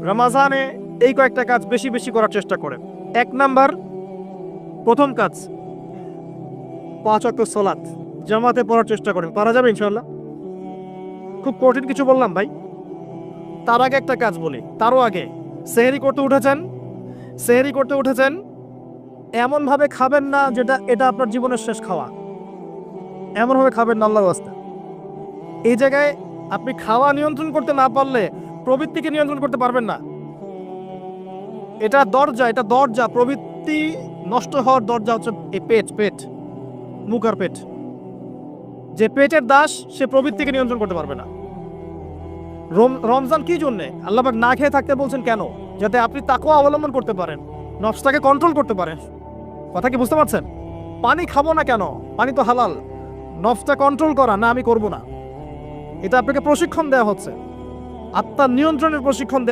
রমাজানে এই কয়েকটা কাজ বেশি বেশি করার চেষ্টা করেন। 1 নাম্বার, প্রথম কাজ 5 ওয়াক্ত সালাত জামাতে পড়ার চেষ্টা করেন। পারা যাবে ইনশাআল্লাহ? খুব কঠিন কিছু বললাম ভাই? তার আগে একটা কাজ বলি, তারও আগে সেহরি করতে উঠেছেন এমনভাবে খাবেন না যেটা এটা আপনার জীবনের শেষ খাওয়া। এমনভাবে খাবেন না আল্লাহর ওয়াস্তে। এই জায়গায় আপনি খাওয়া নিয়ন্ত্রণ করতে না পারলে প্রবৃত্তিকে নিয়ন্ত্রণ করতে পারবেন না। এটা দরজা। প্রবৃত্তি নষ্ট হওয়ার দরজা হচ্ছে এই পেট, মুখ আর পেট। যে পেটের দাস সে প্রবৃত্তিকে নিয়ন্ত্রণ করতে পারবে না। রমজান কি জন্যে আল্লাহ পাক না খেয়ে থাকতে বলছেন কেন? যাতে আপনি তাকওয়া অবলম্বন করতে পারেন, নফসটাকে কন্ট্রোল করতে পারেন। কথা কি বুঝতে পারছেন? পানি খাবো না কেন? পানি তো হালাল। নফসটা কন্ট্রোল করা, না আমি করব না। এটা আপনাকে প্রশিক্ষণ দেওয়া হচ্ছে, আত্মার নিয়ন্ত্রণের প্রশিক্ষণ।